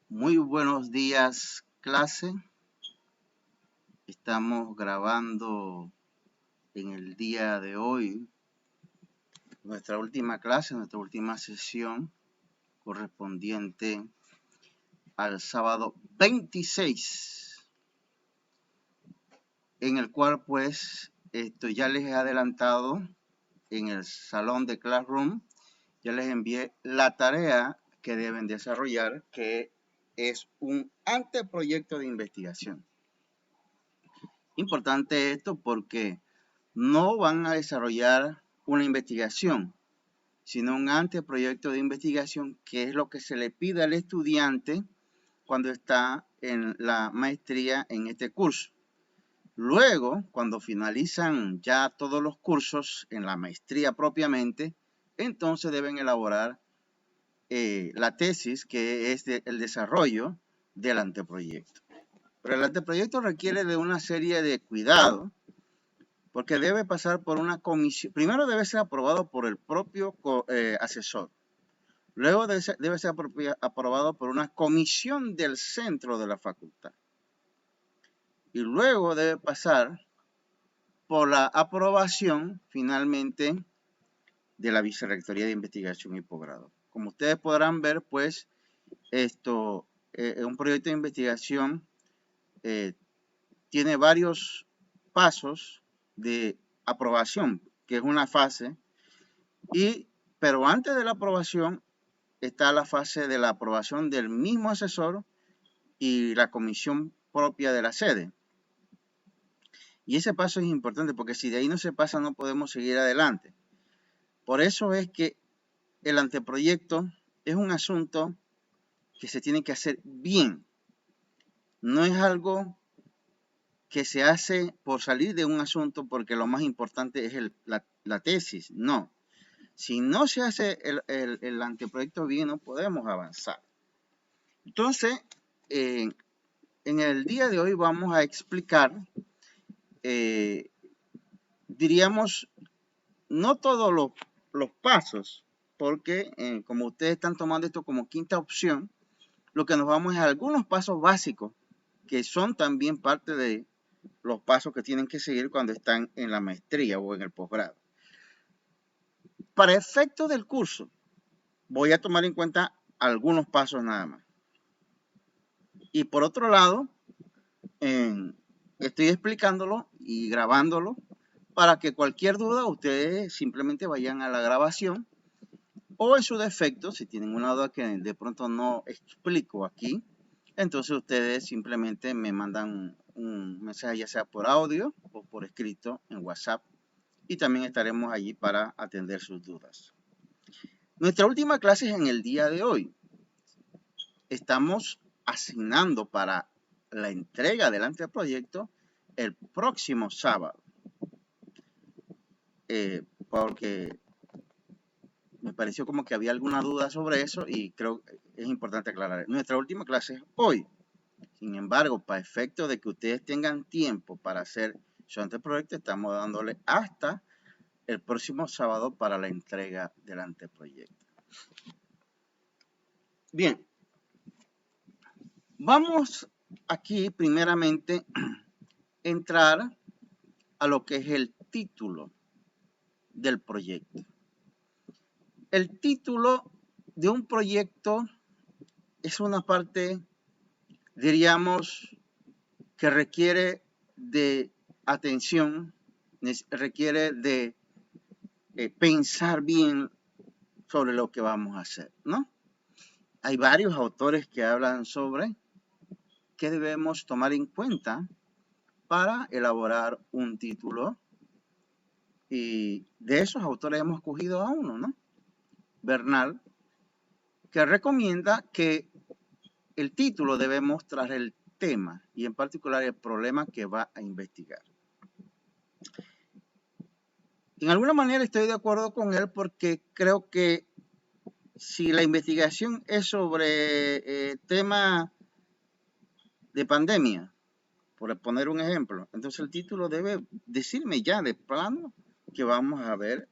Muy buenos días, clase. Estamos grabando en el día de hoy nuestra última clase, nuestra última sesión correspondiente al sábado 26, en el cual pues ya les he adelantado en el salón de Classroom, ya les envié la tarea que deben desarrollar, que es un anteproyecto de investigación. Importante esto porque no van a desarrollar una investigación, sino un anteproyecto de investigación, que es lo que se le pide al estudiante cuando está en la maestría en este curso. Luego, cuando finalizan ya todos los cursos en la maestría propiamente, entonces deben elaborar la tesis, que es el desarrollo del anteproyecto. Pero el anteproyecto requiere de una serie de cuidados, porque debe pasar por una comisión. Primero debe ser aprobado por el propio asesor. Luego debe ser aprobado por una comisión del centro de la facultad. Y luego debe pasar por la aprobación, finalmente, de la Vicerrectoría de Investigación y Posgrado. Como ustedes podrán ver, pues, un proyecto de investigación tiene varios pasos de aprobación, que es una fase, pero antes de la aprobación está la fase de la aprobación del mismo asesor y la comisión propia de la sede. Y ese paso es importante porque si de ahí no se pasa no podemos seguir adelante. Por eso es que el anteproyecto es un asunto que se tiene que hacer bien. No es algo que se hace por salir de un asunto porque lo más importante es la tesis. No. Si no se hace el anteproyecto bien, no podemos avanzar. Entonces, en el día de hoy vamos a explicar, diríamos, no todos los pasos, porque como ustedes están tomando esto como quinta opción, lo que nos vamos es a algunos pasos básicos, que son también parte de los pasos que tienen que seguir cuando están en la maestría o en el posgrado. Para efectos del curso, voy a tomar en cuenta algunos pasos nada más. Y por otro lado, estoy explicándolo y grabándolo para que cualquier duda ustedes simplemente vayan a la grabación, o en su defecto, si tienen una duda que de pronto no explico aquí, entonces ustedes simplemente me mandan un mensaje, ya sea por audio o por escrito en WhatsApp, y también estaremos allí para atender sus dudas. Nuestra última clase es en el día de hoy. Estamos asignando para la entrega del anteproyecto el próximo sábado, porque me pareció como que había alguna duda sobre eso y creo que es importante aclarar. Nuestra última clase es hoy. Sin embargo, para efecto de que ustedes tengan tiempo para hacer su anteproyecto, estamos dándole hasta el próximo sábado para la entrega del anteproyecto. Bien, vamos aquí primeramente a entrar a lo que es el título del proyecto. El título de un proyecto es una parte, diríamos, que requiere de atención, requiere de pensar bien sobre lo que vamos a hacer, ¿no? Hay varios autores que hablan sobre qué debemos tomar en cuenta para elaborar un título, y de esos autores hemos cogido a uno, ¿no? Bernal, que recomienda que el título debe mostrar el tema y en particular el problema que va a investigar. En alguna manera estoy de acuerdo con él porque creo que si la investigación es sobre tema de pandemia, por poner un ejemplo, entonces el título debe decirme ya de plano que vamos a ver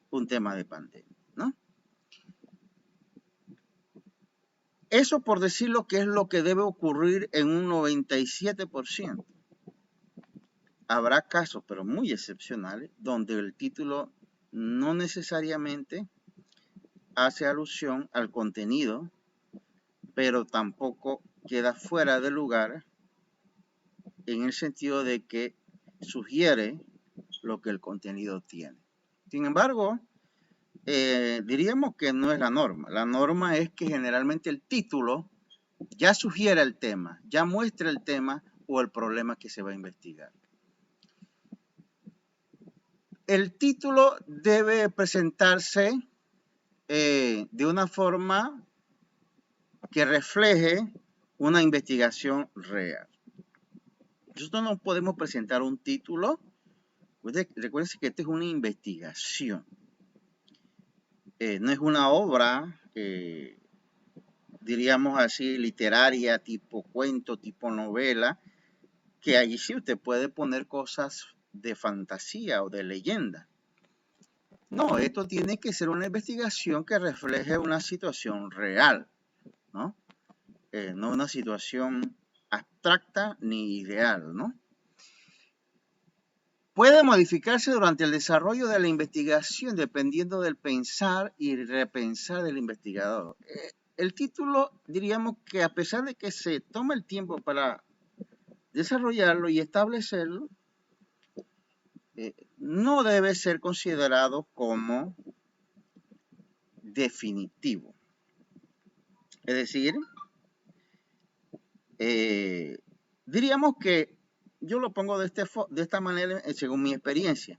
un tema de pandemia, ¿no? Eso por decirlo que es lo que debe ocurrir en un 97%. Habrá casos, pero muy excepcionales, donde el título no necesariamente hace alusión al contenido, pero tampoco queda fuera de lugar en el sentido de que sugiere lo que el contenido tiene. Sin embargo, diríamos que no es la norma. La norma es que generalmente el título ya sugiere el tema, ya muestra el tema o el problema que se va a investigar. El título debe presentarse de una forma que refleje una investigación real. Nosotros no podemos presentar un título. Recuerden que esta es una investigación. No es una obra, diríamos así, literaria, tipo cuento, tipo novela, que allí sí usted puede poner cosas de fantasía o de leyenda. No, esto tiene que ser una investigación que refleje una situación real, ¿no? No una situación abstracta ni ideal, ¿no? Puede modificarse durante el desarrollo de la investigación dependiendo del pensar y repensar del investigador. El título, diríamos que a pesar de que se toma el tiempo para desarrollarlo y establecerlo, no debe ser considerado como definitivo. Es decir, diríamos que yo lo pongo de esta manera según mi experiencia.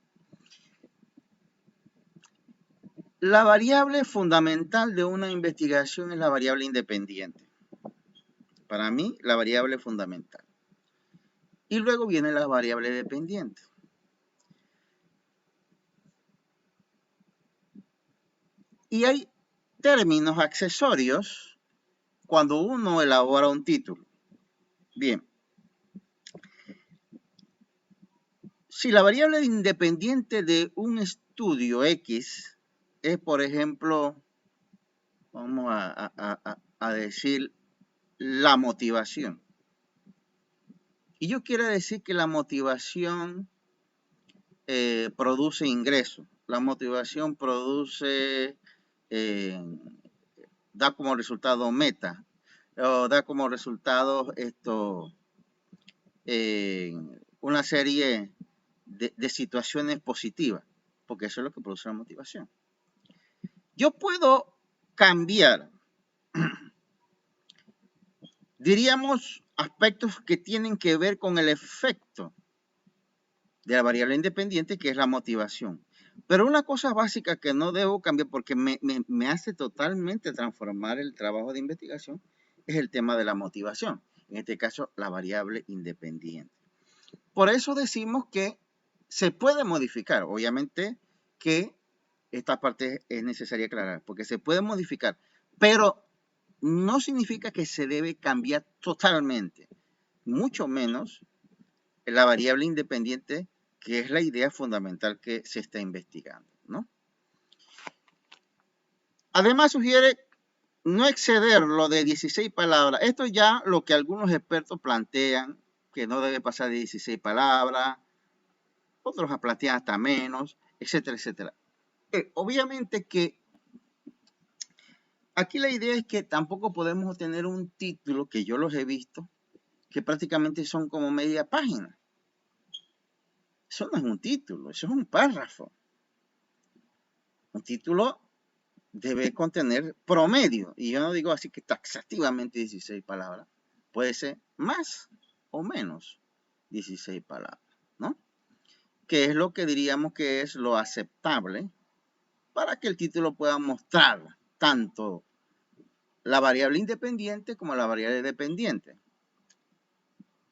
La variable fundamental de una investigación es la variable independiente. Para mí, la variable fundamental. Y luego viene la variable dependiente. Y hay términos accesorios cuando uno elabora un título. Bien. Si la variable independiente de un estudio X es, por ejemplo, vamos a decir la motivación. Y yo quiero decir que la motivación produce ingresos. La motivación produce, da como resultado meta, o da como resultado una serie de situaciones positivas, porque eso es lo que produce la motivación. Yo puedo cambiar, diríamos, aspectos que tienen que ver con el efecto de la variable independiente, que es la motivación. Pero una cosa básica que no debo cambiar porque me hace totalmente transformar el trabajo de investigación es el tema de la motivación. En este caso, la variable independiente. Por eso decimos que se puede modificar. Obviamente que esta parte es necesaria aclarar, porque se puede modificar, pero no significa que se debe cambiar totalmente, mucho menos la variable independiente, que es la idea fundamental que se está investigando, ¿no? Además sugiere no exceder lo de 16 palabras. Esto es ya lo que algunos expertos plantean, que no debe pasar de 16 palabras, otros plantean hasta menos, etcétera, etcétera. Obviamente que aquí la idea es que tampoco podemos tener un título, que yo los he visto, que prácticamente son como media página. Eso no es un título, eso es un párrafo. Un título debe contener promedio, y yo no digo así que taxativamente 16 palabras, puede ser más o menos 16 palabras, ¿no? Que es lo que diríamos que es lo aceptable para que el título pueda mostrar tanto la variable independiente como la variable dependiente.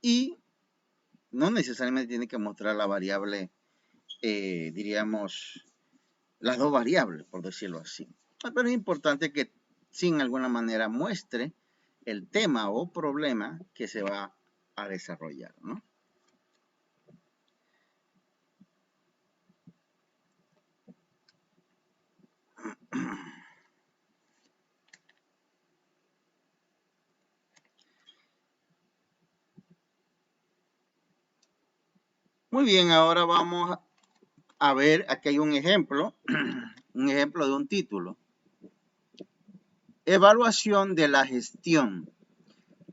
Y no necesariamente tiene que mostrar la variable, diríamos, las dos variables, por decirlo así. Pero es importante que, sin alguna manera, muestre el tema o problema que se va a desarrollar, ¿no? Muy bien, ahora vamos a ver, aquí hay un ejemplo de un título. Evaluación de la gestión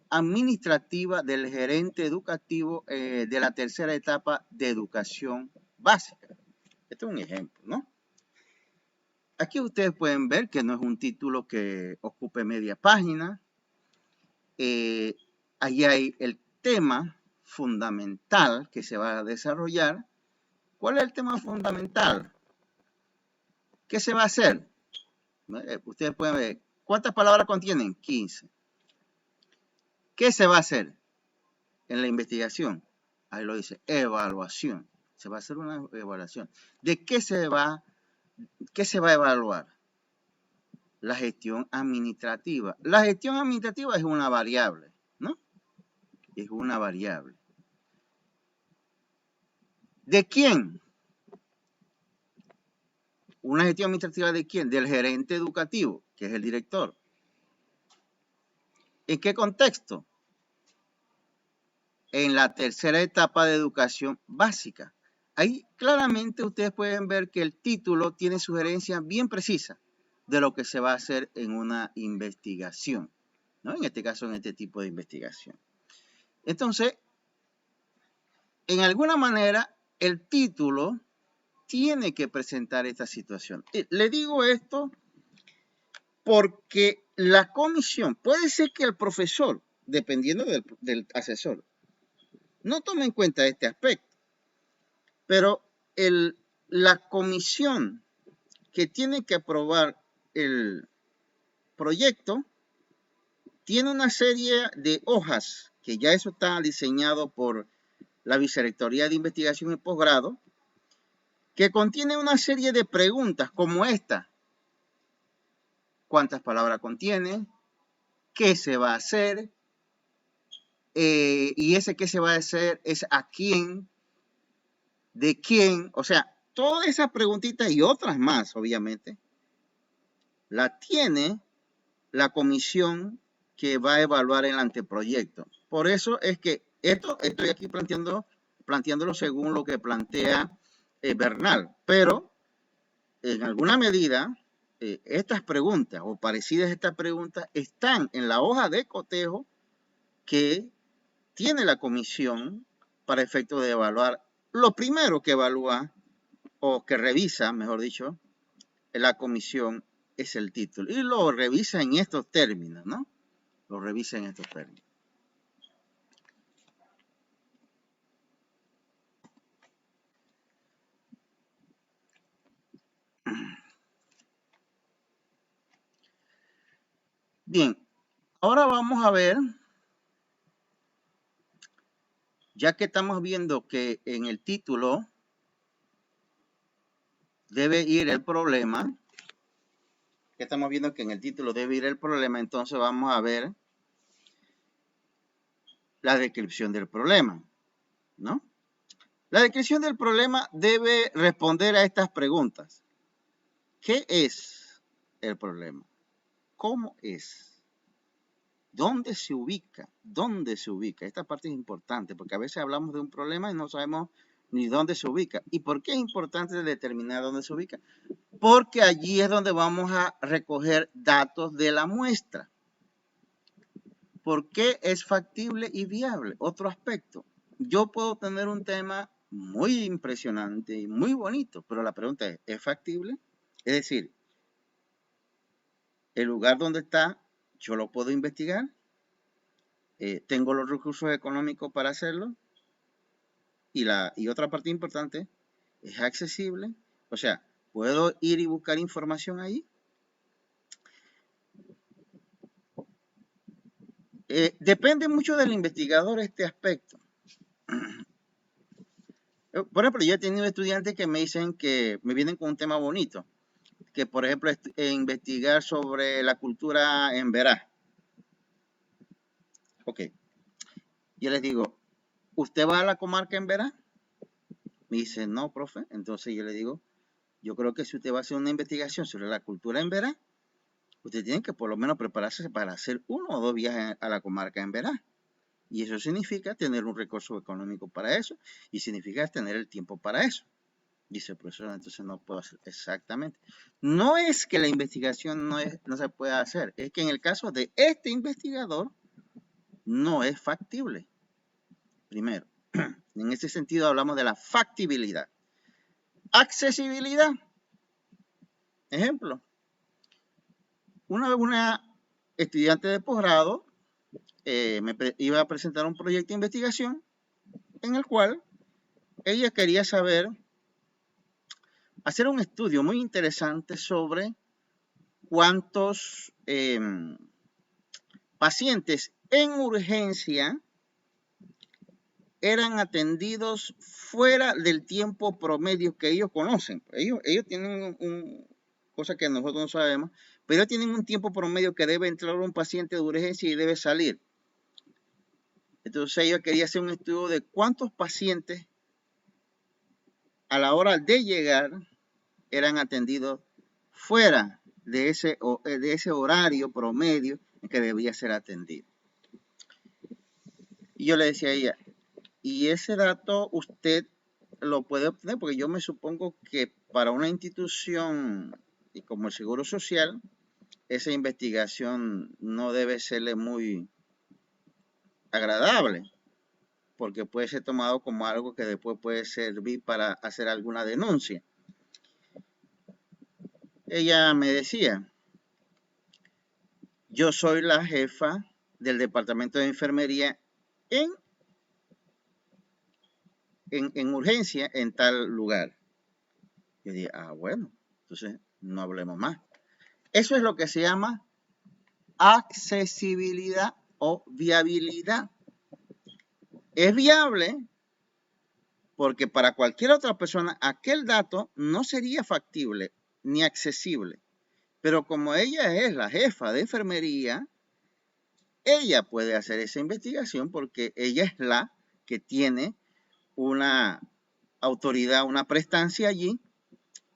administrativa del gerente educativo de la tercera etapa de educación básica. Este es un ejemplo, ¿no? Aquí ustedes pueden ver que no es un título que ocupe media página. Ahí hay el tema fundamental que se va a desarrollar. ¿Cuál es el tema fundamental? ¿Qué se va a hacer? Ustedes pueden ver, ¿cuántas palabras contienen? 15. ¿Qué se va a hacer en la investigación? Ahí lo dice, evaluación. Se va a hacer una evaluación. ¿De qué se va a evaluar? La gestión administrativa. La gestión administrativa es una variable, ¿no? Es una variable. ¿De quién? ¿Una gestión administrativa de quién? Del gerente educativo, que es el director. ¿En qué contexto? En la tercera etapa de educación básica. Ahí claramente ustedes pueden ver que el título tiene sugerencias bien precisas de lo que se va a hacer en una investigación, ¿no? En este caso, en este tipo de investigación. Entonces, en alguna manera, el título tiene que presentar esta situación. Le digo esto porque la comisión, puede ser que el profesor, dependiendo del asesor, no tome en cuenta este aspecto, pero la comisión que tiene que aprobar el proyecto tiene una serie de hojas, que ya eso está diseñado por la Vicerrectoría de Investigación y Posgrado, que contiene una serie de preguntas como esta. ¿Cuántas palabras contiene? ¿Qué se va a hacer? Y ese qué se va a hacer es a quién, de quién, o sea, todas esas preguntitas y otras más, obviamente, la tiene la comisión que va a evaluar el anteproyecto. Por eso es que esto estoy aquí planteándolo según lo que plantea Bernal, pero en alguna medida estas preguntas o parecidas a estas preguntas están en la hoja de cotejo que tiene la comisión para efecto de evaluar. Lo primero que evalúa o que revisa, mejor dicho, la comisión es el título y lo revisa en estos términos, ¿no? Lo revisa en estos términos. Bien, ahora vamos a ver, ya que estamos viendo que en el título debe ir el problema, entonces vamos a ver la descripción del problema, ¿no? La descripción del problema debe responder a estas preguntas. ¿Qué es el problema? ¿Cómo es? ¿Dónde se ubica? ¿Dónde se ubica? Esta parte es importante porque a veces hablamos de un problema y no sabemos ni dónde se ubica. ¿Y por qué es importante determinar dónde se ubica? Porque allí es donde vamos a recoger datos de la muestra. ¿Por qué es factible y viable? Otro aspecto. Yo puedo tener un tema muy impresionante y muy bonito, pero la pregunta ¿es factible? Es decir, el lugar donde está, yo lo puedo investigar, tengo los recursos económicos para hacerlo, y otra parte importante, es accesible, o sea, puedo ir y buscar información ahí. Depende mucho del investigador este aspecto. Por ejemplo, yo he tenido estudiantes que me dicen que me vienen con un tema bonito, que por ejemplo investigar sobre la cultura en Verá. Ok, yo les digo, ¿usted va a la comarca en Verá? Me dice, no, profe. Entonces yo le digo, yo creo que si usted va a hacer una investigación sobre la cultura en Verá, usted tiene que por lo menos prepararse para hacer 1 o 2 viajes a la comarca en Verá. Y eso significa tener un recurso económico para eso y significa tener el tiempo para eso. Dice el profesor, entonces no puedo hacer exactamente. No es que la investigación no se pueda hacer, es que en el caso de este investigador no es factible. Primero, en ese sentido hablamos de la factibilidad. Accesibilidad. Ejemplo, una estudiante de posgrado iba a presentar un proyecto de investigación en el cual ella quería hacer un estudio muy interesante sobre cuántos pacientes en urgencia eran atendidos fuera del tiempo promedio que ellos conocen. Ellos tienen cosa que nosotros no sabemos, pero ellos tienen un tiempo promedio que debe entrar un paciente de urgencia y debe salir. Entonces ella quería hacer un estudio de cuántos pacientes a la hora de llegar eran atendidos fuera de ese horario promedio en que debía ser atendido. Y yo le decía a ella, y ese dato usted lo puede obtener, porque yo me supongo que para una institución como el Seguro Social, esa investigación no debe serle muy agradable, porque puede ser tomado como algo que después puede servir para hacer alguna denuncia. Ella me decía, yo soy la jefa del departamento de enfermería en urgencia en tal lugar. Yo dije, bueno, entonces no hablemos más. Eso es lo que se llama accesibilidad o viabilidad. Es viable porque para cualquier otra persona aquel dato no sería factible ni accesible. Pero como ella es la jefa de enfermería, ella puede hacer esa investigación porque ella es la que tiene una autoridad, una prestancia allí,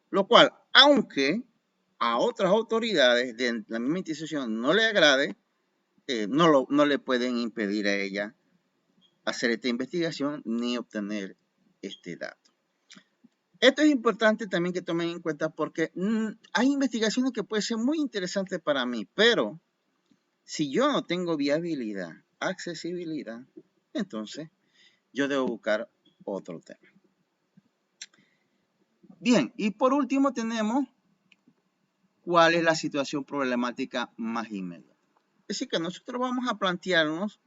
lo cual, aunque a otras autoridades de la misma institución no le agrade, no le pueden impedir a ella hacer esta investigación ni obtener este dato. Esto es importante también que tomen en cuenta porque hay investigaciones que pueden ser muy interesantes para mí, pero si yo no tengo viabilidad, accesibilidad, entonces yo debo buscar otro tema. Bien, y por último tenemos cuál es la situación problemática más inmediata. Es decir, que nosotros vamos a plantearnos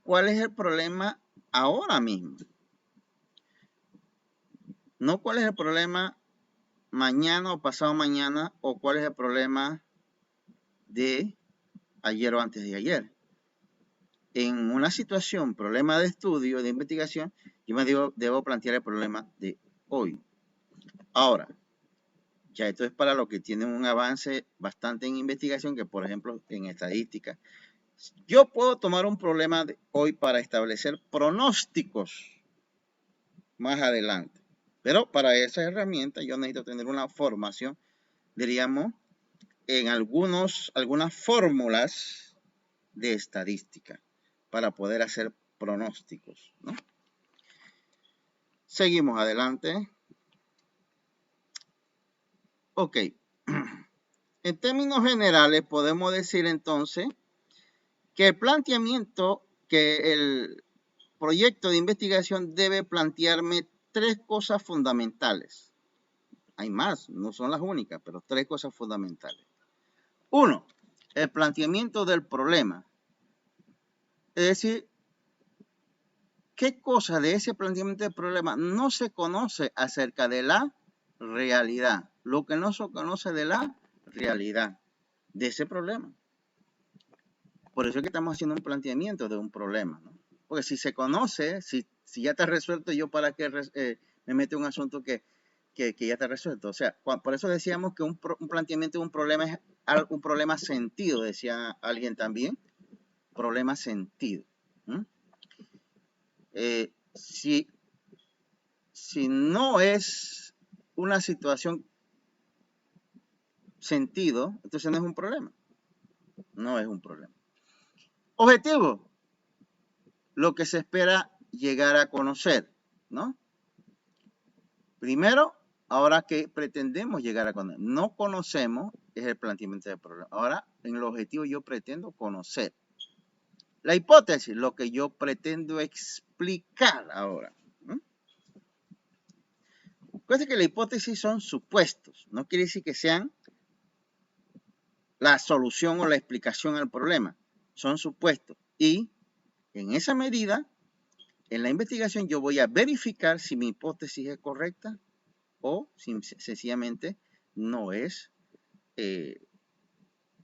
cuál es el problema ahora mismo. No cuál es el problema mañana o pasado mañana o cuál es el problema de ayer o antes de ayer. En una situación, problema de estudio, de investigación, yo me debo plantear el problema de hoy. Ahora, ya esto es para los que tienen un avance bastante en investigación, que por ejemplo en estadística. Yo puedo tomar un problema de hoy para establecer pronósticos más adelante. Pero para esa herramienta yo necesito tener una formación, diríamos, en algunas fórmulas de estadística para poder hacer pronósticos, ¿no? Seguimos adelante. Ok. En términos generales podemos decir entonces que el planteamiento, que el proyecto de investigación debe plantearme tres cosas fundamentales. Hay más, no son las únicas, pero tres cosas fundamentales. Uno, el planteamiento del problema. Es decir, ¿qué cosa de ese planteamiento del problema no se conoce acerca de la realidad? Lo que no se conoce de la realidad de ese problema. Por eso es que estamos haciendo un planteamiento de un problema, ¿no? Porque si se conoce, si ya está resuelto, yo para qué me meto en un asunto que ya está resuelto. O sea, por eso decíamos que un planteamiento de un problema es un problema sentido, decía alguien también. Problema sentido. Si no es una situación sentido, entonces no es un problema. No es un problema. Objetivo. lo que se espera llegar a conocer, ¿no? Primero, ahora que pretendemos llegar a conocer, no conocemos, es el planteamiento del problema. Ahora, en el objetivo yo pretendo conocer. La hipótesis, lo que yo pretendo explicar ahora. Recuerden que la hipótesis son supuestos, no quiere decir que sean la solución o la explicación al problema, son supuestos. Y en esa medida, en la investigación yo voy a verificar si mi hipótesis es correcta o si sencillamente no es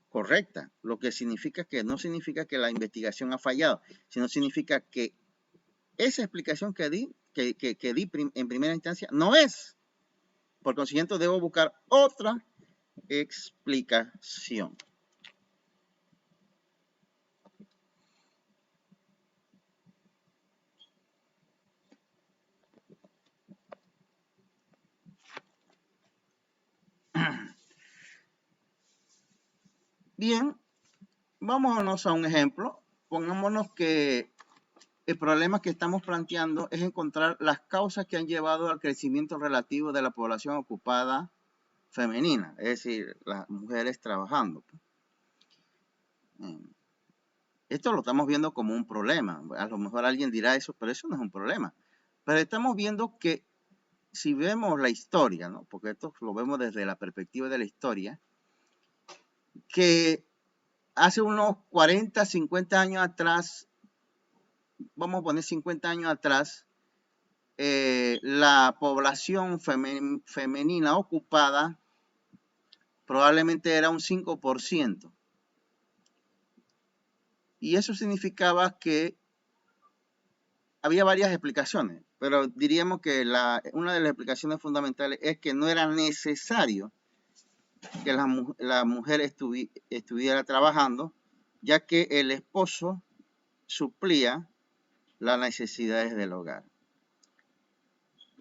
correcta, lo que significa que no significa que la investigación ha fallado, sino significa que esa explicación que di en primera instancia no es. Por consiguiente, debo buscar otra explicación. Bien, vámonos a un ejemplo. Pongámonos que el problema que estamos planteando es encontrar las causas que han llevado al crecimiento relativo de la población ocupada femenina, es decir, las mujeres trabajando. Esto lo estamos viendo como un problema. A lo mejor alguien dirá eso, pero eso no es un problema. Pero estamos viendo que si vemos la historia, ¿no? Porque esto lo vemos desde la perspectiva de la historia, que hace unos 40, 50 años atrás, vamos a poner 50 años atrás, la población femenina ocupada probablemente era un 5%. Y eso significaba que había varias explicaciones, pero diríamos que una de las explicaciones fundamentales es que no era necesario que la mujer estuviera trabajando, ya que el esposo suplía las necesidades del hogar.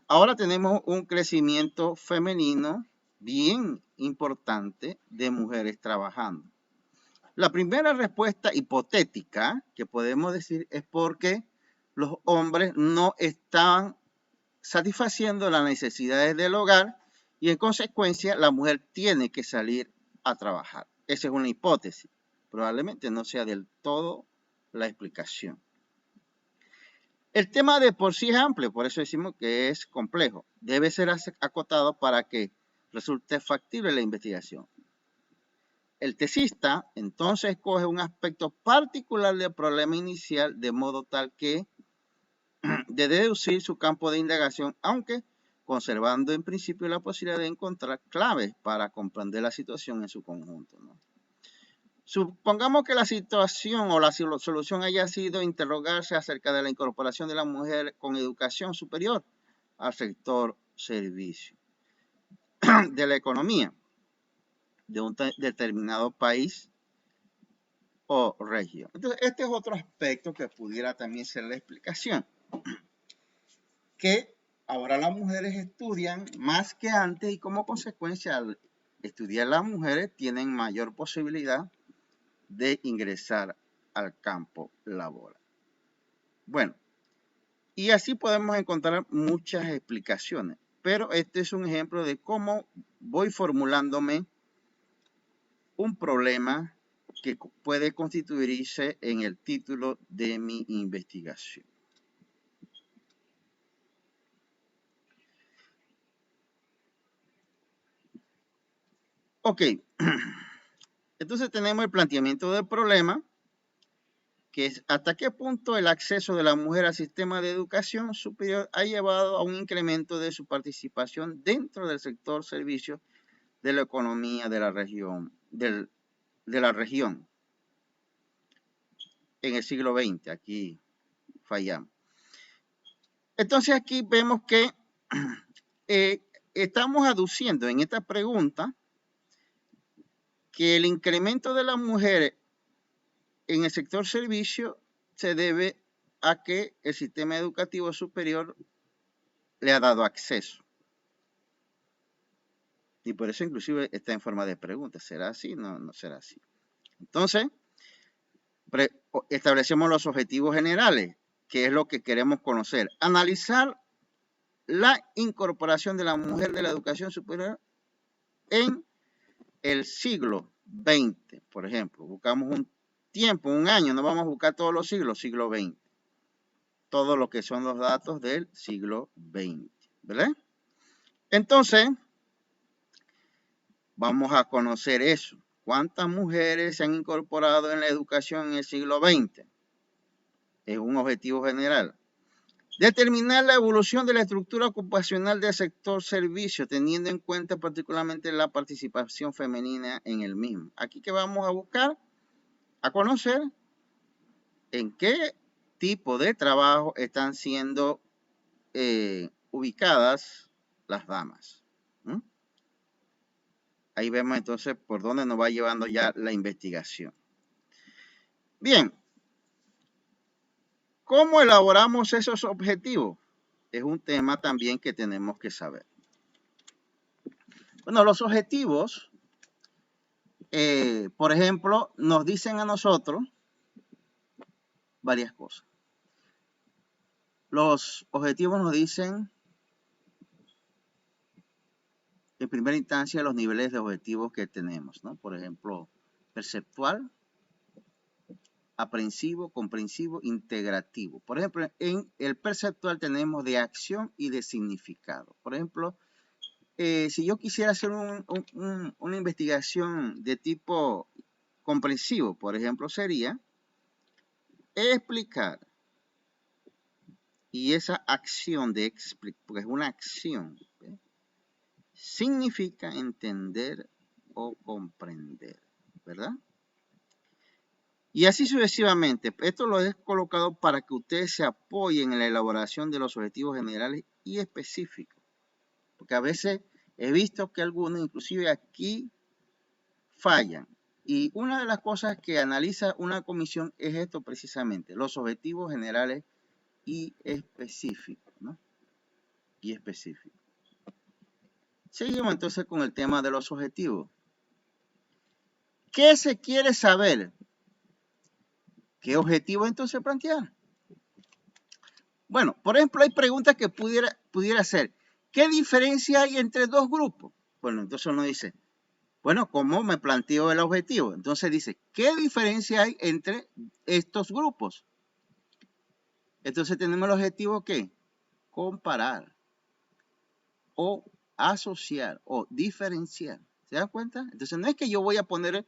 Ahora tenemos un crecimiento femenino bien importante de mujeres trabajando. La primera respuesta hipotética que podemos decir es porque los hombres no estaban satisfaciendo las necesidades del hogar y en consecuencia la mujer tiene que salir a trabajar. Esa es una hipótesis. Probablemente no sea del todo la explicación. El tema de por sí es amplio, por eso decimos que es complejo. Debe ser acotado para que resulte factible la investigación. El tesista entonces escoge un aspecto particular del problema inicial de modo tal que de deducir su campo de indagación, aunque conservando en principio la posibilidad de encontrar claves para comprender la situación en su conjunto, ¿no? Supongamos que la situación o la solución haya sido interrogarse acerca de la incorporación de la mujer con educación superior al sector servicio de la economía de un determinado país o región. Entonces, este es otro aspecto que pudiera también ser la explicación. Que ahora las mujeres estudian más que antes y como consecuencia al estudiar las mujeres tienen mayor posibilidad de ingresar al campo laboral. Bueno, y así podemos encontrar muchas explicaciones, pero este es un ejemplo de cómo voy formulándome un problema que puede constituirse en el título de mi investigación. Ok, entonces tenemos el planteamiento del problema, que es hasta qué punto el acceso de la mujer al sistema de educación superior ha llevado a un incremento de su participación dentro del sector servicios de la economía de la región, en el siglo XX. Aquí fallamos. Entonces aquí vemos que estamos aduciendo en esta pregunta que el incremento de las mujeres en el sector servicio se debe a que el sistema educativo superior le ha dado acceso. Y por eso inclusive está en forma de pregunta. ¿Será así? No, no será así. Entonces, establecemos los objetivos generales. que es lo que queremos conocer. Analizar la incorporación de la mujer de la educación superior en el siglo XX, por ejemplo. Buscamos un tiempo, un año, no vamos a buscar todos los siglos, siglo XX. Todo lo que son los datos del siglo XX, ¿verdad? Entonces, vamos a conocer eso. ¿Cuántas mujeres se han incorporado en la educación en el siglo XX? Es un objetivo general. Determinar la evolución de la estructura ocupacional del sector servicio, teniendo en cuenta particularmente la participación femenina en el mismo. Aquí que vamos a buscar, a conocer en qué tipo de trabajo están siendo ubicadas las damas. Ahí vemos entonces por dónde nos va llevando ya la investigación. Bien, ¿cómo elaboramos esos objetivos? Es un tema también que tenemos que saber. Bueno, los objetivos, por ejemplo, nos dicen a nosotros varias cosas. Los objetivos nos dicen, en primera instancia, los niveles de objetivos que tenemos, ¿no? Por ejemplo, perceptual, aprensivo, comprensivo, integrativo. Por ejemplo, en el perceptual tenemos de acción y de significado. Por ejemplo, si yo quisiera hacer una investigación de tipo comprensivo, por ejemplo, sería explicar. Y esa acción de explicar, porque es una acción, ¿sí? Significa entender o comprender, ¿verdad? Y así sucesivamente. Esto lo he colocado para que ustedes se apoyen en la elaboración de los objetivos generales y específicos. Porque a veces he visto que algunos, inclusive aquí, fallan. Y una de las cosas que analiza una comisión es esto precisamente, los objetivos generales y específicos, ¿no? Y específicos. Seguimos entonces con el tema de los objetivos. ¿Qué se quiere saber? ¿Qué objetivo entonces plantear? Bueno, por ejemplo, hay preguntas que pudiera hacer. ¿Qué diferencia hay entre dos grupos? Bueno, entonces uno dice, bueno, ¿cómo me planteo el objetivo? Entonces dice, ¿qué diferencia hay entre estos grupos? Entonces tenemos el objetivo ¿qué? Comparar o asociar o diferenciar. ¿Se dan cuenta? Entonces no es que yo voy a poner,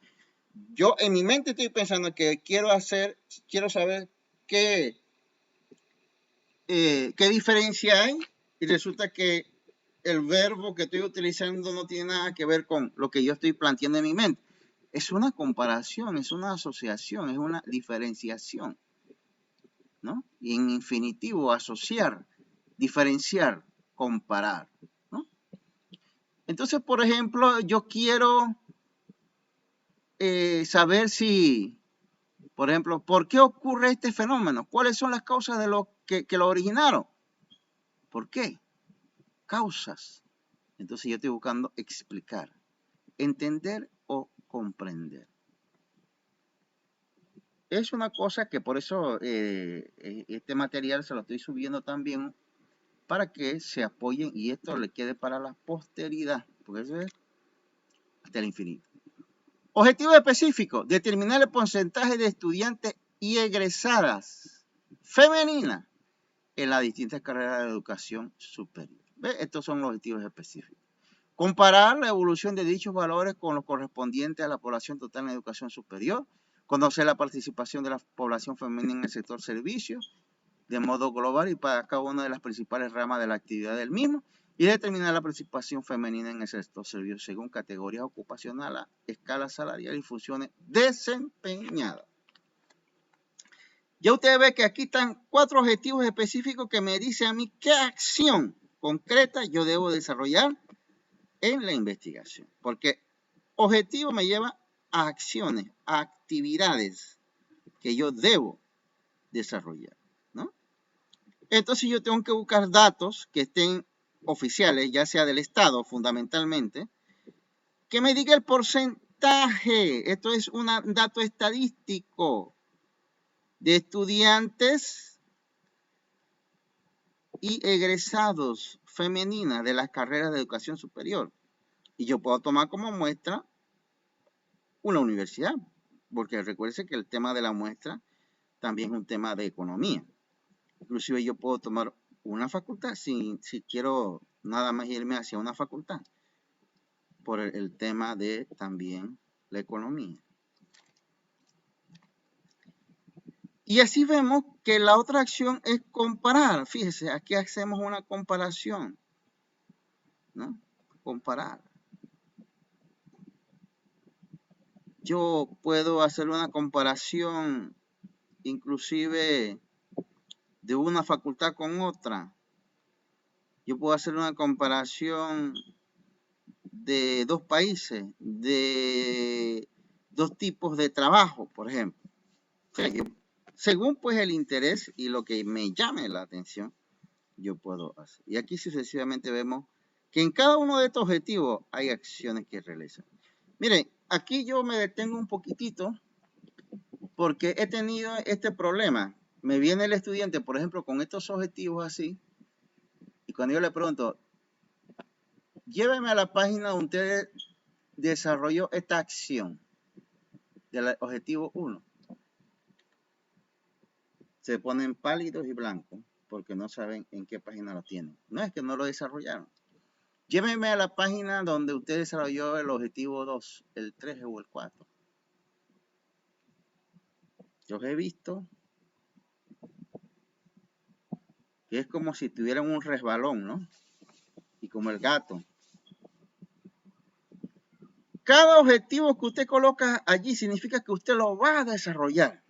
yo en mi mente estoy pensando que quiero saber qué diferencia hay y resulta que el verbo que estoy utilizando no tiene nada que ver con lo que yo estoy planteando en mi mente. Es una comparación, es una asociación, es una diferenciación, ¿no? Y en infinitivo, asociar, diferenciar, comparar, ¿no? Entonces, por ejemplo, yo quiero saber si, por ejemplo, ¿por qué ocurre este fenómeno? ¿Cuáles son las causas de lo que lo originaron? ¿Por qué? Causas. Entonces yo estoy buscando explicar, entender o comprender. Es una cosa que por eso este material se lo estoy subiendo también para que se apoyen y esto le quede para la posteridad, porque eso es hasta el infinito. Objetivo específico, determinar el porcentaje de estudiantes y egresadas femeninas en las distintas carreras de educación superior. ¿Ve? Estos son los objetivos específicos. Comparar la evolución de dichos valores con los correspondientes a la población total en educación superior. Conocer la participación de la población femenina en el sector servicios de modo global y para cada una de las principales ramas de la actividad del mismo. Y determinar la participación femenina en el sector servicios según categorías ocupacionales, escala salarial y funciones desempeñadas. Ya usted ve que aquí están 4 objetivos específicos que me dicen a mí qué acción concreta yo debo desarrollar en la investigación. Porque objetivo me lleva a acciones, a actividades que yo debo desarrollar, ¿no? Entonces yo tengo que buscar datos que estén oficiales, ya sea del Estado fundamentalmente, que me diga el porcentaje. Esto es un dato estadístico de estudiantes y egresados femeninas de las carreras de educación superior. Y yo puedo tomar como muestra una universidad, porque recuerde que el tema de la muestra también es un tema de economía. Inclusive yo puedo tomar una facultad si quiero nada más irme hacia una facultad por el tema de también la economía. Y así vemos que la otra acción es comparar. Fíjese, aquí hacemos una comparación, ¿no? Comparar. Yo puedo hacer una comparación inclusive de una facultad con otra. Yo puedo hacer una comparación de dos países, de dos tipos de trabajo, por ejemplo. O sea, según pues el interés y lo que me llame la atención, yo puedo hacer. Y aquí sucesivamente vemos que en cada uno de estos objetivos hay acciones que realizar. Miren, aquí yo me detengo un poquitito porque he tenido este problema. Me viene el estudiante, por ejemplo, con estos objetivos así, y cuando yo le pregunto, lléveme a la página donde usted desarrolló esta acción del objetivo 1. Se ponen pálidos y blancos porque no saben en qué página lo tienen. No es que no lo desarrollaron. Lléveme a la página donde usted desarrolló el objetivo 2, el 3 o el 4. Yo he visto que es como si tuvieran un resbalón, ¿no? Y como el gato. Cada objetivo que usted coloca allí significa que usted lo va a desarrollar.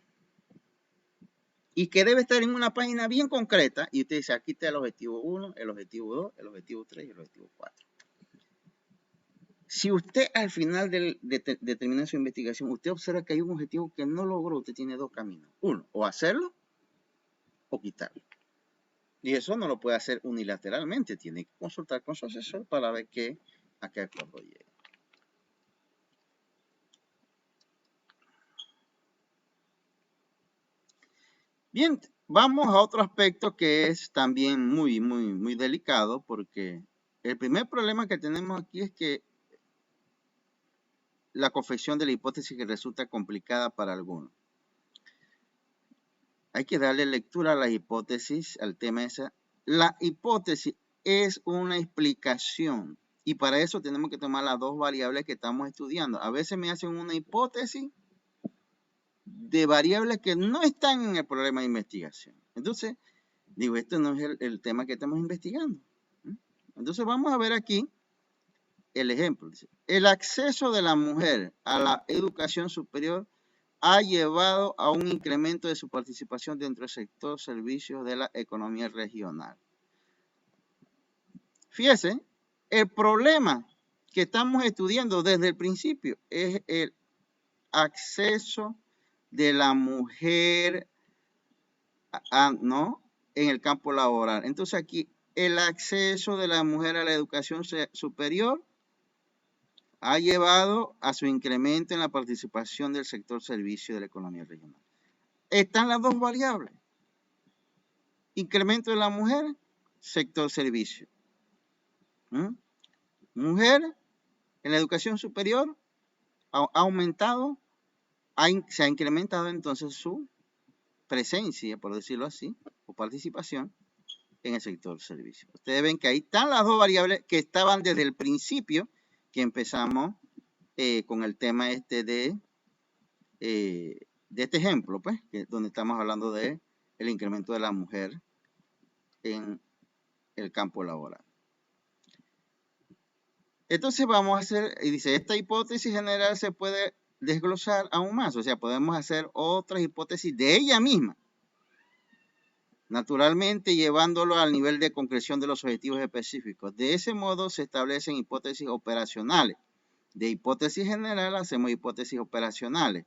Y que debe estar en una página bien concreta. Y usted dice, aquí está el objetivo 1, el objetivo 2, el objetivo 3 y el objetivo 4. Si usted al final de terminar su investigación, usted observa que hay un objetivo que no logró, usted tiene dos caminos. Uno, o hacerlo o quitarlo. Y eso no lo puede hacer unilateralmente. Tiene que consultar con su asesor para ver a qué acuerdo llega. Bien, vamos a otro aspecto que es también muy delicado, porque el primer problema que tenemos aquí es que la confección de la hipótesis que resulta complicada para algunos. Hay que darle lectura a la hipótesis, al tema esa. La hipótesis es una explicación y para eso tenemos que tomar las dos variables que estamos estudiando. A veces me hacen una hipótesis de variables que no están en el problema de investigación. Entonces, digo, esto no es el tema que estamos investigando. Entonces, vamos a ver aquí el ejemplo. Dice, el acceso de la mujer a la educación superior ha llevado a un incremento de su participación dentro del sector servicios de la economía regional. Fíjese, el problema que estamos estudiando desde el principio es el acceso de la mujer ¿no? en el campo laboral. Entonces aquí el acceso de la mujer a la educación superior ha llevado a su incremento en la participación del sector servicio de la economía regional. Están las dos variables. Incremento de la mujer, sector servicio. Mujer en la educación superior ha aumentado, se ha incrementado entonces su presencia, por decirlo así, o participación en el sector servicio. Ustedes ven que ahí están las dos variables que estaban desde el principio que empezamos con el tema de este ejemplo, pues, donde estamos hablando de el incremento de la mujer en el campo laboral. Entonces vamos a hacer, y dice, esta hipótesis general se puede desglosar aún más, o sea, podemos hacer otras hipótesis de ella misma, naturalmente llevándolo al nivel de concreción de los objetivos específicos. De ese modo se establecen hipótesis operacionales. De hipótesis general hacemos hipótesis operacionales,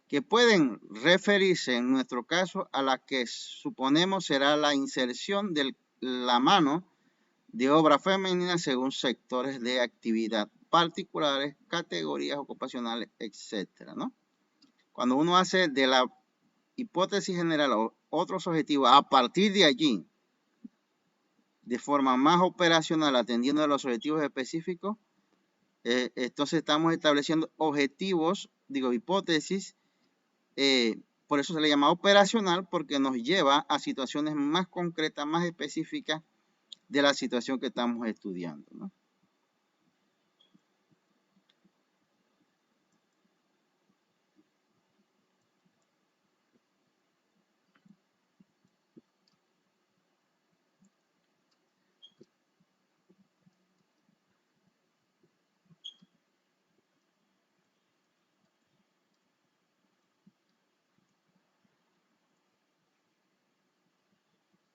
que pueden referirse en nuestro caso a la que suponemos será la inserción de la mano de obra femenina según sectores de actividad particulares, categorías ocupacionales, etcétera, ¿no? Cuando uno hace de la hipótesis general otros objetivos, a partir de allí de forma más operacional, atendiendo a los objetivos específicos, entonces estamos estableciendo objetivos, digo, hipótesis, por eso se le llama operacional, porque nos lleva a situaciones más concretas, más específicas de la situación que estamos estudiando, ¿no?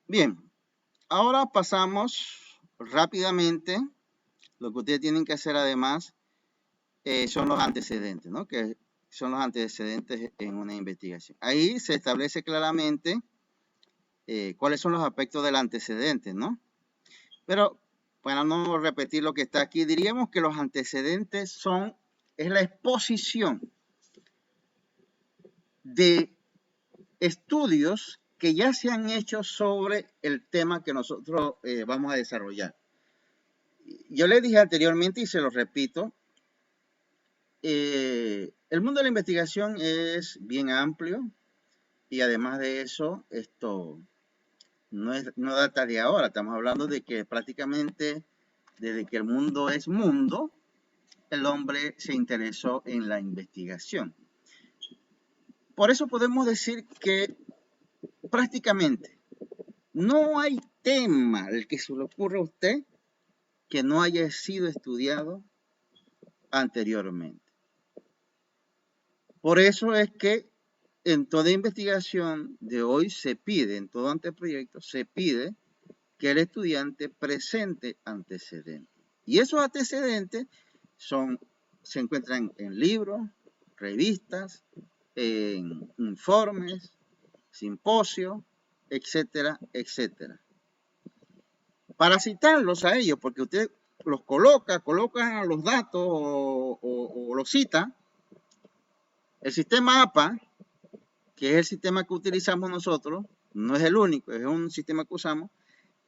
Bien, ahora pasamos rápidamente. Lo que ustedes tienen que hacer además son los antecedentes, ¿no? Que son los antecedentes en una investigación. Ahí se establece claramente cuáles son los aspectos del antecedente, ¿no? Pero para no repetir lo que está aquí, diríamos que los antecedentes es la exposición de estudios que ya se han hecho sobre el tema que nosotros vamos a desarrollar. Yo les dije anteriormente y se lo repito, el mundo de la investigación es bien amplio y además de eso, esto no data de ahora, estamos hablando de que prácticamente desde que el mundo es mundo, el hombre se interesó en la investigación. Por eso podemos decir que prácticamente no hay tema al que se le ocurra a usted que no haya sido estudiado anteriormente. Por eso es que en toda investigación de hoy se pide, en todo anteproyecto, se pide que el estudiante presente antecedentes. Y esos antecedentes se encuentran en libros, revistas, en informes, simposios, etcétera, etcétera. Para citarlos a ellos, porque usted los coloca los datos o los cita, el sistema APA, que es el sistema que utilizamos nosotros, no es el único, es un sistema que usamos,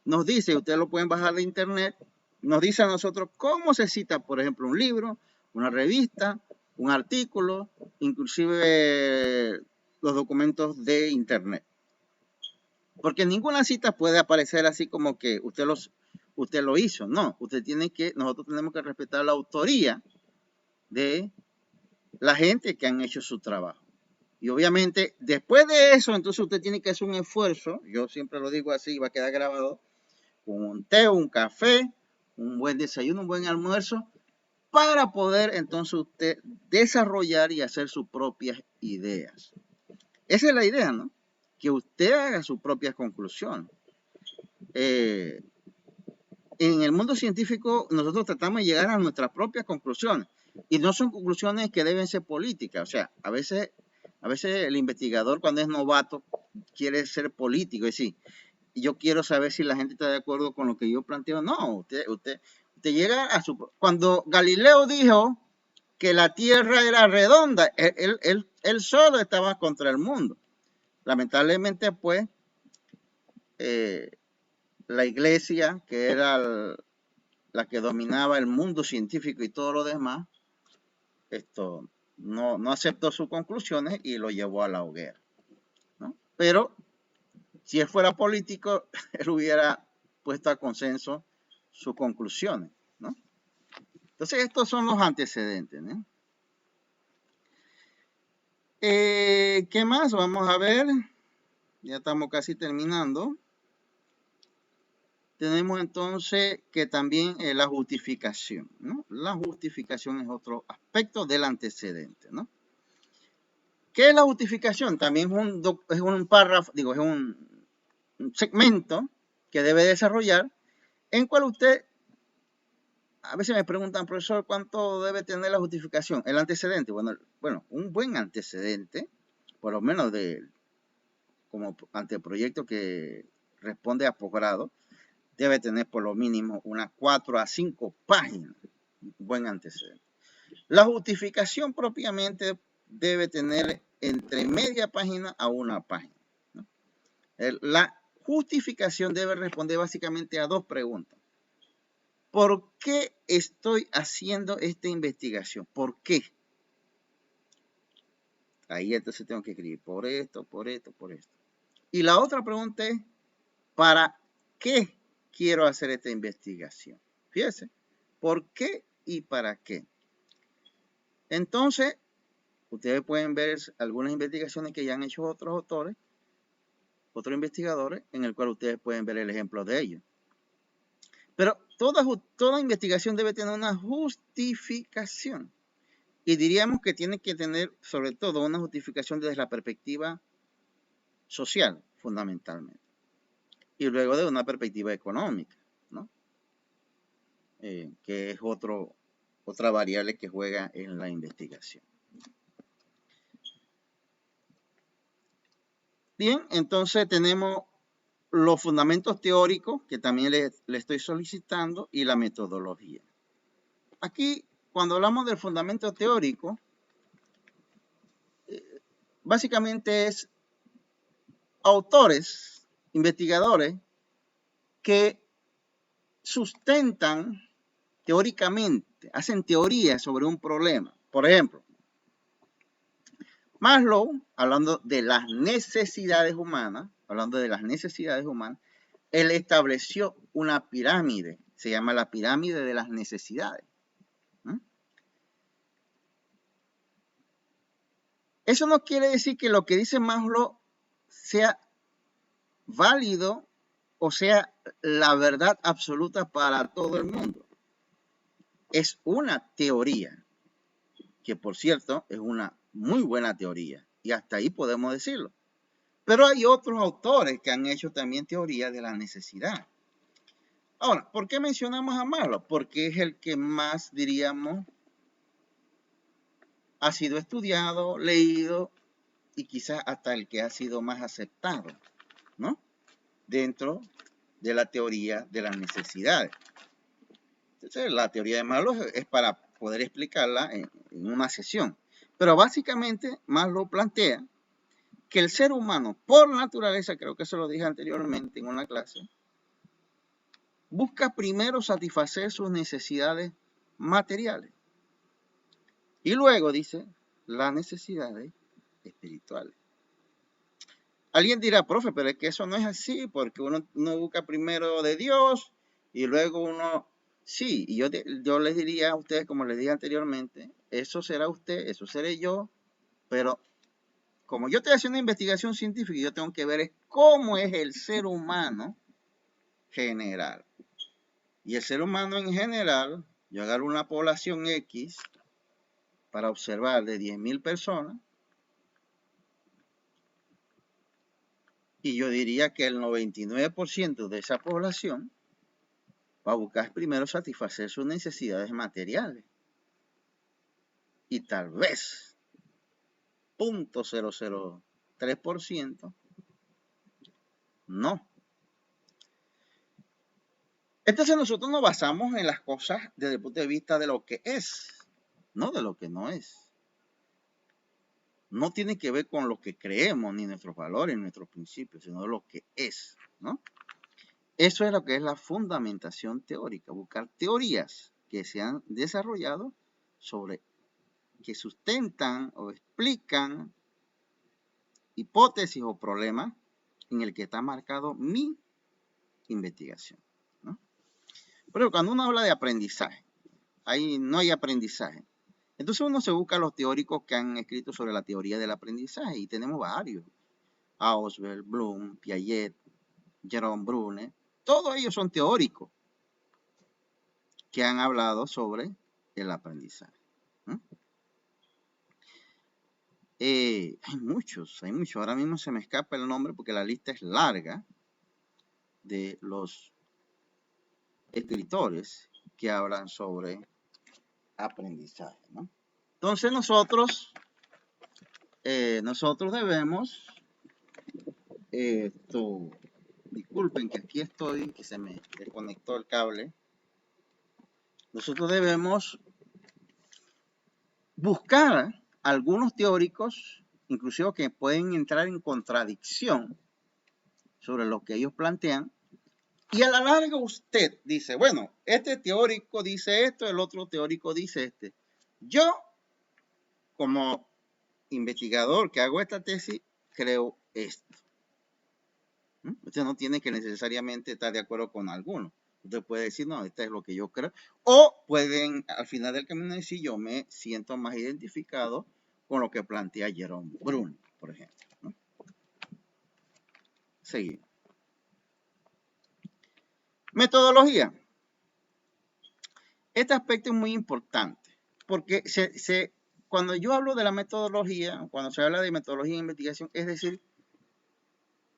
nos dice, ustedes lo pueden bajar de internet, nos dice a nosotros cómo se cita, por ejemplo, un libro, una revista, un artículo, inclusive los documentos de internet. Porque ninguna cita puede aparecer así como que usted lo hizo. No, nosotros tenemos que respetar la autoría de la gente que han hecho su trabajo. Y obviamente, después de eso, entonces usted tiene que hacer un esfuerzo, yo siempre lo digo así, va a quedar grabado, con un té, un café, un buen desayuno, un buen almuerzo, para poder entonces usted desarrollar y hacer sus propias ideas. Esa es la idea, ¿no? Que usted haga sus propias conclusiones. En el mundo científico nosotros tratamos de llegar a nuestras propias conclusiones y no son conclusiones que deben ser políticas. O sea, a veces el investigador cuando es novato quiere ser político, es decir, yo quiero saber si la gente está de acuerdo con lo que yo planteo. No, usted llega a su... Cuando Galileo dijo que la Tierra era redonda, él solo estaba contra el mundo. Lamentablemente, pues, la iglesia, que era la que dominaba el mundo científico y todo lo demás, no aceptó sus conclusiones y lo llevó a la hoguera, ¿no? Pero si él fuera político, él hubiera puesto a consenso sus conclusiones, ¿no? Entonces, estos son los antecedentes, ¿no? ¿Qué más? Vamos a ver. Ya estamos casi terminando. Tenemos entonces que también la justificación, ¿no? La justificación es otro aspecto del antecedente, ¿no? ¿Qué es la justificación? También es un párrafo, digo, es un segmento que debe desarrollar en cual usted, a veces me preguntan, profesor, ¿cuánto debe tener la justificación? El antecedente, bueno, un buen antecedente, por lo menos como anteproyecto que responde a posgrado, debe tener por lo mínimo unas 4 a 5 páginas, un buen antecedente. La justificación propiamente debe tener entre media página a una página, ¿no? justificación debe responder básicamente a dos preguntas. ¿Por qué estoy haciendo esta investigación? ¿Por qué? Ahí entonces tengo que escribir por esto, por esto, por esto. Y la otra pregunta es, ¿para qué quiero hacer esta investigación? Fíjense, ¿por qué y para qué? Entonces, ustedes pueden ver algunas investigaciones que ya han hecho otros autores, otros investigadores, en el cual ustedes pueden ver el ejemplo de ellos. Pero toda investigación debe tener una justificación. Y diríamos que tiene que tener, sobre todo, una justificación desde la perspectiva social, fundamentalmente. Y luego de una perspectiva económica, ¿no? Que es otra variable que juega en la investigación. Bien, entonces tenemos los fundamentos teóricos, que también le estoy solicitando, y la metodología. Aquí, cuando hablamos del fundamento teórico, básicamente es autores, investigadores, que sustentan teóricamente, hacen teoría sobre un problema. Por ejemplo, Maslow, hablando de las necesidades humanas, él estableció una pirámide, se llama la pirámide de las necesidades. Eso no quiere decir que lo que dice Maslow sea válido o sea la verdad absoluta para todo el mundo. Es una teoría, que por cierto es una muy buena teoría, y hasta ahí podemos decirlo. Pero hay otros autores que han hecho también teoría de la necesidad. Ahora, ¿por qué mencionamos a Maslow? Porque es el que más, diríamos, ha sido estudiado, leído y quizás hasta el que ha sido más aceptado, ¿no? Dentro de la teoría de las necesidades. Entonces, la teoría de Maslow es para poder explicarla en una sesión. Pero básicamente, Maslow plantea que el ser humano, por naturaleza, creo que eso lo dije anteriormente en una clase, busca primero satisfacer sus necesidades materiales. Y luego, dice, las necesidades espirituales. Alguien dirá, profe, pero es que eso no es así, porque uno busca primero de Dios y luego uno... Sí, y yo les diría a ustedes, como les dije anteriormente, eso será usted, eso seré yo, pero como yo estoy haciendo una investigación científica, yo tengo que ver cómo es el ser humano general. Y el ser humano en general, yo agarro una población X para observar de 10.000 personas, y yo diría que el 99% de esa población va a buscar primero satisfacer sus necesidades materiales. Y tal vez 0.003% no. Entonces nosotros nos basamos en las cosas desde el punto de vista de lo que es, no de lo que no es. No tiene que ver con lo que creemos, ni nuestros valores, ni nuestros principios, sino lo que es, ¿no? Eso es lo que es la fundamentación teórica, buscar teorías que se han desarrollado sobre, que sustentan o explican hipótesis o problemas en el que está marcado mi investigación, ¿no? Pero cuando uno habla de aprendizaje, ahí no hay aprendizaje. Entonces uno se busca a los teóricos que han escrito sobre la teoría del aprendizaje y tenemos varios. Ausubel, Bloom, Piaget, Jerome Bruner, todos ellos son teóricos que han hablado sobre el aprendizaje. Hay muchos. Ahora mismo se me escapa el nombre porque la lista es larga de los escritores que hablan sobre aprendizaje, ¿no? Entonces nosotros debemos, disculpen que aquí estoy, que se me desconectó el cable. Nosotros debemos buscar algunos teóricos, inclusive que pueden entrar en contradicción sobre lo que ellos plantean. Y a la larga usted dice, bueno, este teórico dice esto, el otro teórico dice este. Yo, como investigador que hago esta tesis, creo esto. Usted no tiene que necesariamente estar de acuerdo con alguno. Usted puede decir, no, esto es lo que yo creo. O pueden, al final del camino, decir, yo me siento más identificado con lo que plantea Jerome Bruno, por ejemplo. ¿No? Seguimos. Metodología. Este aspecto es muy importante porque cuando yo hablo de la metodología, cuando se habla de metodología de investigación, es decir,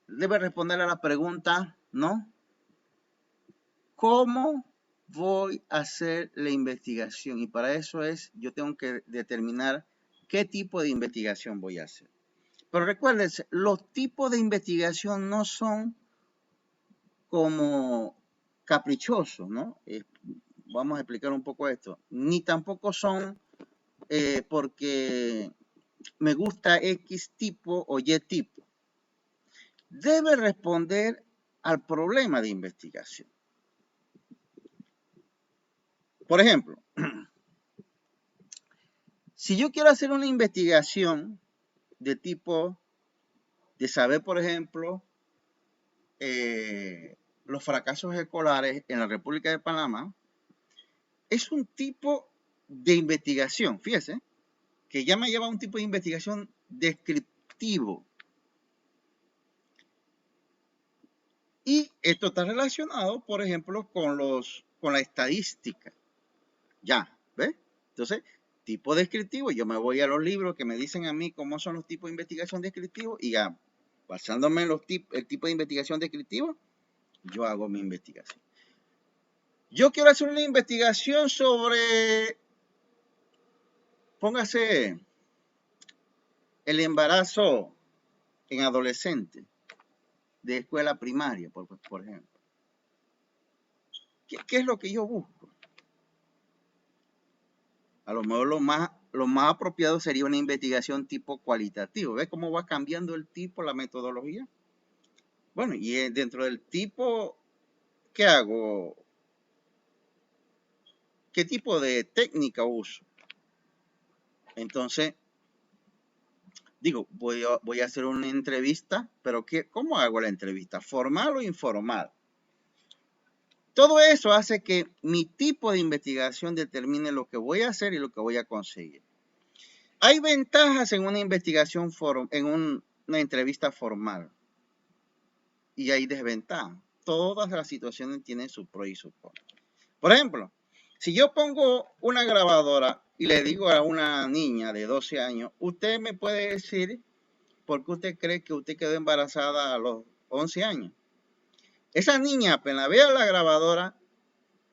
debe responder a la pregunta, ¿no? ¿Cómo voy a hacer la investigación? Y para eso yo tengo que determinar qué tipo de investigación voy a hacer. Pero recuérdense, los tipos de investigación no son como caprichosos, ¿no? Vamos a explicar un poco esto. Ni tampoco son porque me gusta X tipo o Y tipo. Debe responder al problema de investigación. Por ejemplo, si yo quiero hacer una investigación de tipo de saber, por ejemplo, los fracasos escolares en la República de Panamá, es un tipo de investigación, fíjese, que ya me lleva a un tipo de investigación descriptivo. Y esto está relacionado, por ejemplo, con la estadística. Ya, ¿ves? Entonces, tipo descriptivo, yo me voy a los libros que me dicen a mí cómo son los tipos de investigación descriptivos y ya, basándome en el tipo de investigación descriptivo, yo hago mi investigación. Yo quiero hacer una investigación sobre, póngase, el embarazo en adolescentes de escuela primaria, por ejemplo. ¿Qué es lo que yo busco? A lo mejor lo más apropiado sería una investigación tipo cualitativo. ¿Ves cómo va cambiando el tipo, la metodología? Bueno, y dentro del tipo, ¿qué hago? ¿Qué tipo de técnica uso? Entonces, digo, voy a hacer una entrevista, pero ¿cómo hago la entrevista? ¿Formal o informal? Todo eso hace que mi tipo de investigación determine lo que voy a hacer y lo que voy a conseguir. Hay ventajas en una investigación, en una entrevista formal. Y hay desventajas. Todas las situaciones tienen sus pros y sus contras. Por ejemplo, si yo pongo una grabadora y le digo a una niña de 12 años, usted me puede decir por qué usted cree que usted quedó embarazada a los 11 años. Esa niña apenas vea la grabadora,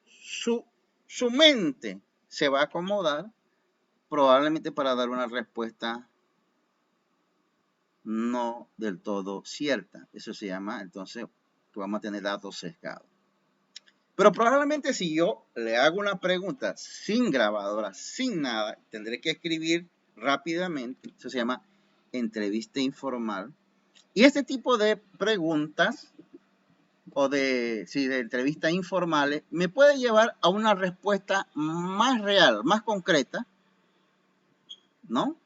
su mente se va a acomodar probablemente para dar una respuesta no del todo cierta. Eso se llama, entonces, vamos a tener datos sesgados. Pero probablemente si yo le hago una pregunta sin grabadora, sin nada, tendré que escribir rápidamente. Eso se llama entrevista informal. Y este tipo de preguntas o de entrevistas informales me puede llevar a una respuesta más real, más concreta, ¿no?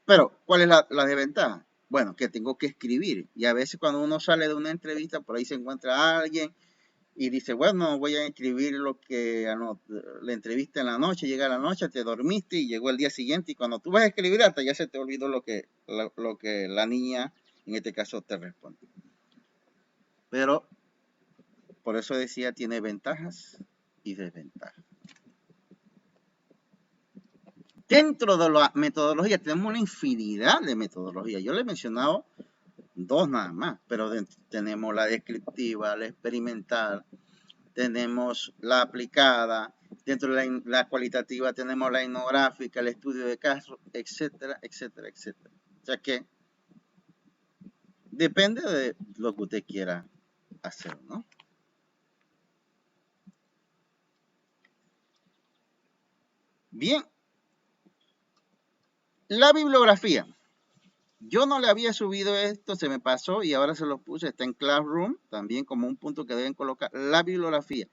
Pero, ¿cuál es la desventaja? Bueno, que tengo que escribir. Y a veces cuando uno sale de una entrevista, por ahí se encuentra a alguien y dice, bueno, voy a escribir lo que la entrevista en la noche, llega la noche, te dormiste y llegó el día siguiente. Y cuando tú vas a escribir hasta ya se te olvidó lo que la niña, en este caso, te responde. Pero, por eso decía, tiene ventajas y desventajas. Dentro de la metodología tenemos una infinidad de metodologías. Yo le he mencionado dos nada más, pero tenemos la descriptiva, la experimental, tenemos la aplicada, dentro de la cualitativa tenemos la etnográfica, el estudio de casos, etcétera, etcétera, etcétera. O sea que depende de lo que usted quiera hacer, ¿no? Bien, la bibliografía. Yo no le había subido esto, se me pasó y ahora se lo puse. Está en Classroom, también como un punto que deben colocar. La bibliografía.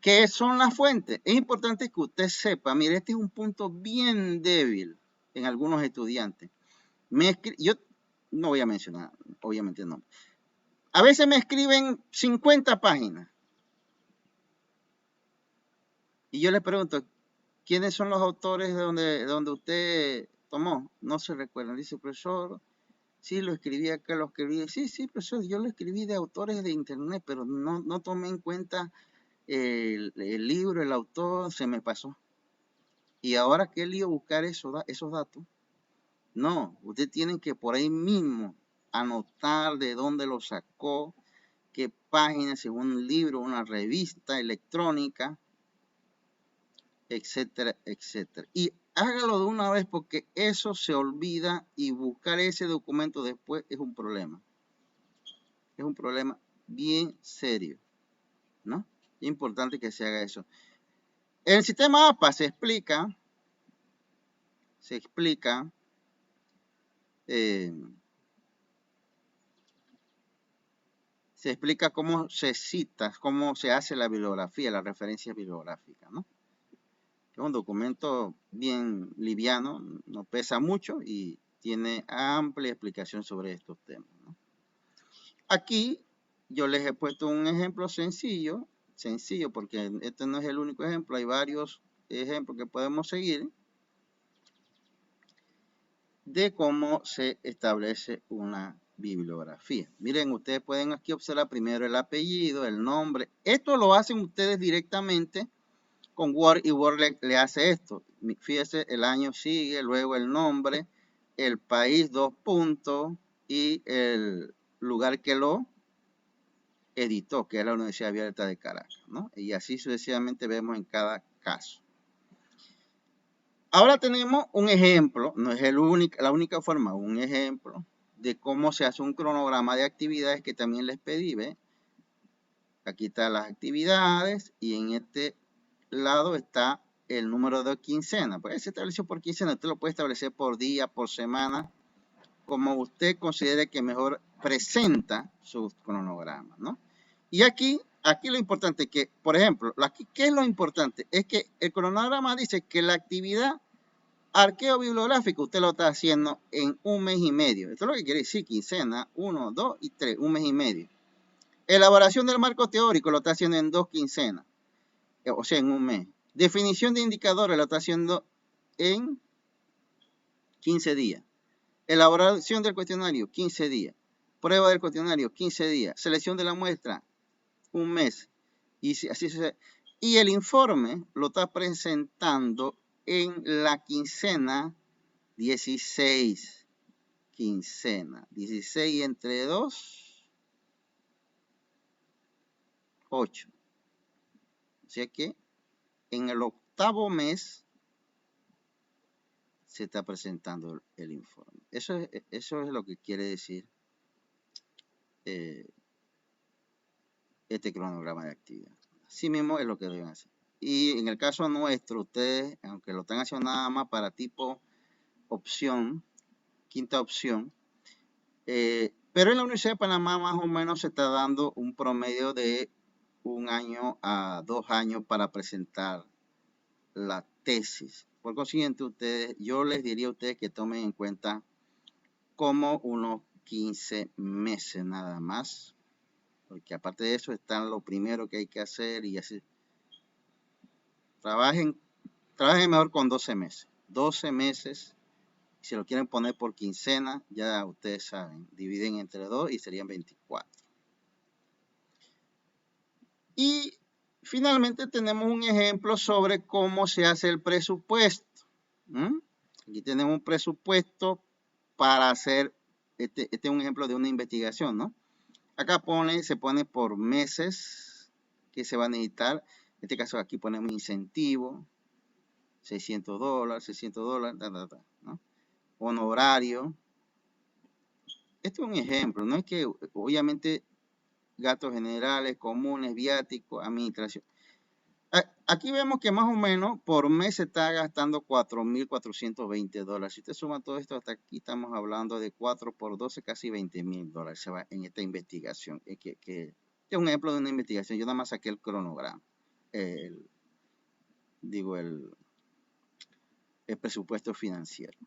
¿Qué son las fuentes? Es importante que usted sepa, mire, este es un punto bien débil en algunos estudiantes. Yo no voy a mencionar, obviamente no. A veces me escriben 50 páginas. Y yo les pregunto, ¿quiénes son los autores de donde usted tomó? No se recuerdan. Dice, profesor, sí, lo escribí acá, lo escribí. Sí, sí, profesor, yo lo escribí de autores de internet, pero no tomé en cuenta el libro, el autor, se me pasó. Y ahora, ¿qué lío buscar esos datos? No, usted tiene que por ahí mismo anotar de dónde lo sacó, qué página, según un libro, una revista electrónica, etcétera, etcétera. Y hágalo de una vez porque eso se olvida y buscar ese documento después es un problema. Es un problema bien serio, ¿no? Es importante que se haga eso. En el sistema APA se explica cómo se cita, cómo se hace la bibliografía, la referencia bibliográfica, ¿no? Es un documento bien liviano, no pesa mucho y tiene amplia explicación sobre estos temas, ¿no? Aquí yo les he puesto un ejemplo sencillo porque este no es el único ejemplo, hay varios ejemplos que podemos seguir de cómo se establece una bibliografía. Miren, ustedes pueden aquí observar primero el apellido, el nombre. Esto lo hacen ustedes directamente con Word y Word le hace esto. Fíjese, el año sigue, luego el nombre, el país, 2 puntos, y el lugar que lo editó, que es la Universidad Abierta de Caracas, ¿no? Y así sucesivamente vemos en cada caso. Ahora tenemos un ejemplo, no es la única forma, un ejemplo de cómo se hace un cronograma de actividades que también les pedí, ¿ve? Aquí están las actividades y en este lado está el número de quincena. Pues se estableció por quincena, usted lo puede establecer por día, por semana, como usted considere que mejor presenta su cronograma, ¿no? Y aquí lo importante es que, por ejemplo, aquí, ¿qué es lo importante? Es que el cronograma dice que la actividad arqueo bibliográfico usted lo está haciendo en 1 mes y medio. Esto es lo que quiere decir quincena, 1, 2 y 3, 1 mes y medio. Elaboración del marco teórico lo está haciendo en 2 quincenas, o sea, en 1 mes. Definición de indicadores lo está haciendo en 15 días. Elaboración del cuestionario, 15 días. Prueba del cuestionario, 15 días. Selección de la muestra, 1 mes. Y así sucede. Y el informe lo está presentando en la quincena 16. Quincena. 16 entre 2, 8. O sea que en el 8º mes se está presentando el informe. Eso es lo que quiere decir este cronograma de actividad. Así mismo es lo que deben hacer. Y en el caso nuestro, ustedes, aunque lo están haciendo nada más para tipo opción, quinta opción, pero en la Universidad de Panamá más o menos se está dando un promedio de 1 año a 2 años para presentar la tesis. Por consiguiente, yo les diría a ustedes que tomen en cuenta como unos 15 meses nada más, porque aparte de eso está lo primero que hay que hacer y así. Trabajen mejor con 12 meses. 12 meses, si lo quieren poner por quincena, ya ustedes saben, dividen entre 2 y serían 24. Y finalmente tenemos un ejemplo sobre cómo se hace el presupuesto. Aquí tenemos un presupuesto para hacer, este es un ejemplo de una investigación, ¿no? Acá se pone por meses que se va a necesitar. En este caso aquí ponemos incentivo, $600, $600, ¿no? Honorario. Este es un ejemplo, no es que obviamente gastos generales, comunes, viáticos, administración. Aquí vemos que más o menos por mes se está gastando $4,420. Si usted suma todo esto, hasta aquí estamos hablando de 4 por 12, casi $20,000 se va en esta investigación. Que es un ejemplo de una investigación. Yo nada más saqué el cronograma. Digo, el presupuesto financiero.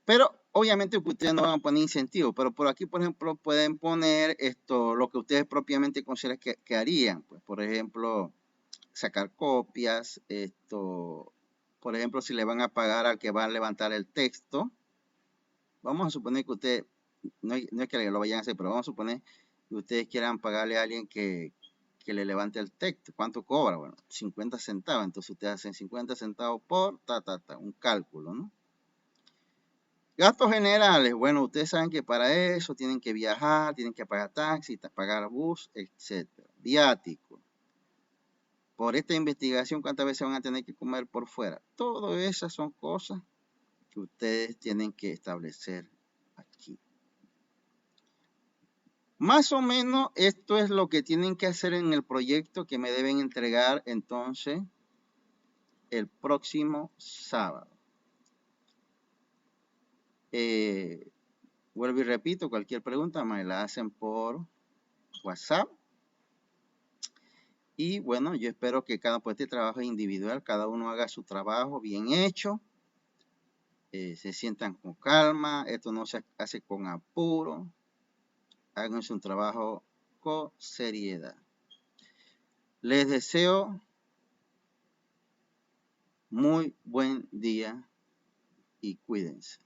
Pero obviamente ustedes no van a poner incentivos, pero por aquí, por ejemplo, pueden poner lo que ustedes propiamente consideran que harían. Pues, por ejemplo, sacar copias, por ejemplo, si le van a pagar al que va a levantar el texto, vamos a suponer que usted, no es que lo vayan a hacer, pero vamos a suponer que ustedes quieran pagarle a alguien que le levante el texto. ¿Cuánto cobra? Bueno, 50 centavos. Entonces ustedes hacen 50 centavos por un cálculo, ¿no? Gastos generales, bueno, ustedes saben que para eso tienen que viajar, tienen que pagar taxi, pagar bus, etc. Viático. Por esta investigación, ¿cuántas veces van a tener que comer por fuera? Todas esas son cosas que ustedes tienen que establecer aquí. Más o menos esto es lo que tienen que hacer en el proyecto que me deben entregar entonces el próximo sábado. Vuelvo y repito, cualquier pregunta me la hacen por WhatsApp. Y bueno, yo espero que este trabajo es individual, cada uno haga su trabajo bien hecho, se sientan con calma, esto no se hace con apuro, hagan su trabajo con seriedad. Les deseo muy buen día y cuídense.